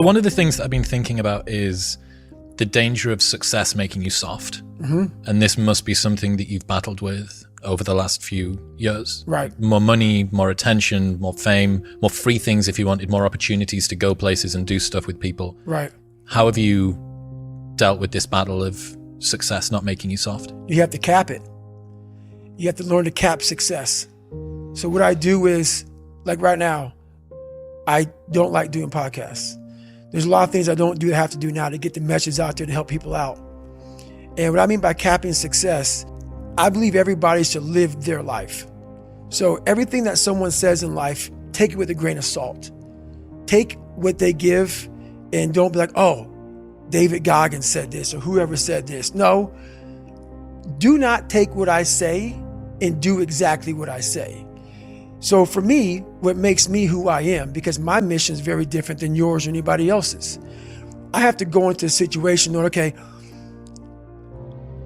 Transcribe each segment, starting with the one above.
One of the things that I've been thinking about is the danger of success making you soft. Mm-hmm. And this must be something that you've battled with over the last few years. Right. More money, more attention, more fame, more free things if you wanted, more opportunities to go places and do stuff with people. Right. How have you dealt with this battle of success not making you soft? You have to cap it. You have to learn to cap success. So what I do is, like right now, I don't like doing podcasts. There's a lot of things I don't do that I have to do now to get the message out there to help people out. And what I mean by capping success, I believe everybody should live their life. So everything that someone says in life, take it with a grain of salt. Take what they give and don't be like, oh, David Goggins said this or whoever said this. No, do not take what I say and do exactly what I say. So for me, what makes me who I am, because my mission is very different than yours or anybody else's, I have to go into a situation knowing, okay,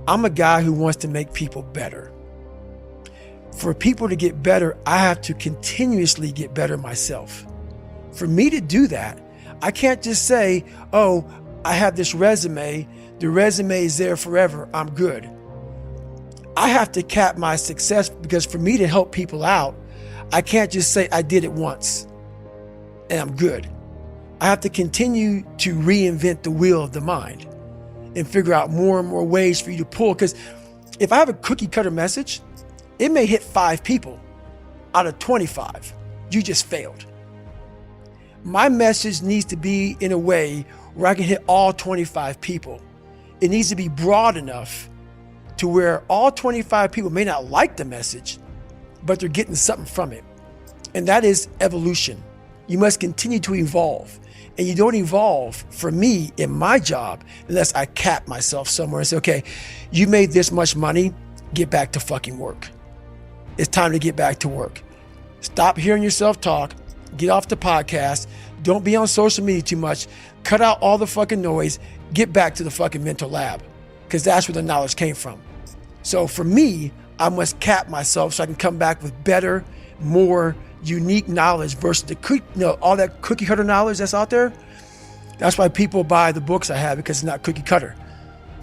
I'm a guy who wants to make people better. For people to get better, I have to continuously get better myself. For me to do that, I can't just say, oh, I have this resume, the resume is there forever, I'm good. I have to cap my success, because for me to help people out, I can't just say I did it once and I'm good. I have to continue to reinvent the wheel of the mind and figure out more and more ways for you to pull. Because if I have a cookie cutter message, it may hit 5 people out of 25. You just failed. My message needs to be in a way where I can hit all 25 people. It needs to be broad enough to where all 25 people may not like the message, but they're getting something from it. And that is evolution. You must continue to evolve. And you don't evolve, for me, in my job, unless I cap myself somewhere and say, okay, you made this much money, get back to fucking work. It's time to get back to work. Stop hearing yourself talk, get off the podcast, don't be on social media too much, cut out all the fucking noise, get back to the fucking mental lab, because that's where the knowledge came from. So for me, I must cap myself so I can come back with better, more unique knowledge versus all that cookie cutter knowledge that's out there. That's why people buy the books I have, because it's not cookie cutter.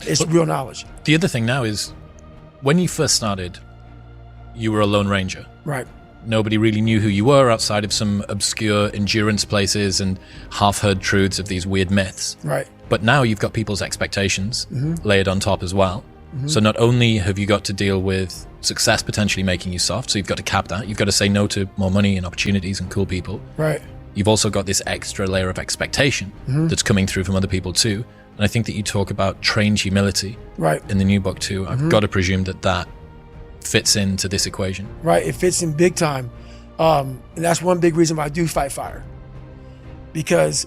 It's real knowledge. The other thing now is, when you first started, you were a lone ranger. Right. Nobody really knew who you were outside of some obscure endurance places and half-heard truths of these weird myths. Right. But now you've got people's expectations layered on top as well. So not only have you got to deal with success potentially making you soft, so you've got to cap that, you've got to say no to more money and opportunities and cool people. Right. You've also got this extra layer of expectation that's coming through from other people too. And I think that you talk about trained humility in the new book too. I've got to presume that that fits into this equation. Right, it fits in big time. And that's one big reason why I do fight fire. Because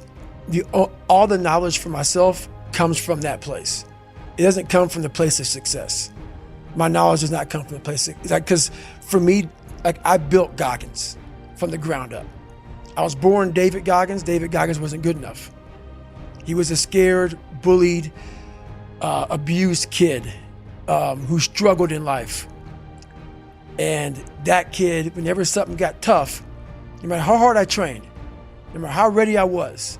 all the knowledge for myself comes from that place. It doesn't come from the place of success. My knowledge does not come from the place of, because for me, I built Goggins from the ground up. I was born David Goggins. David Goggins wasn't good enough. He was a scared, bullied, abused kid who struggled in life. And that kid, whenever something got tough, no matter how hard I trained, no matter how ready I was,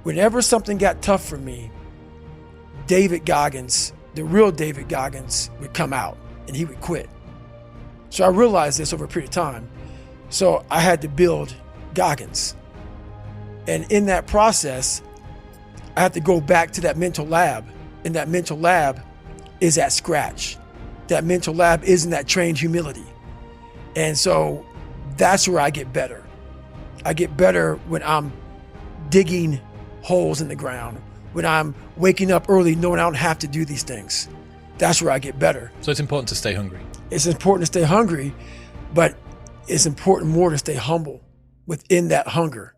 whenever something got tough for me, David Goggins, the real David Goggins, would come out and he would quit. So I realized this over a period of time. So I had to build Goggins. And in that process, I had to go back to that mental lab. And that mental lab is at scratch. That mental lab is in that trained humility. And so that's where I get better. I get better when I'm digging holes in the ground, when I'm waking up early knowing I don't have to do these things. That's where I get better. So it's important to stay hungry. It's important to stay hungry, but it's important more to stay humble within that hunger.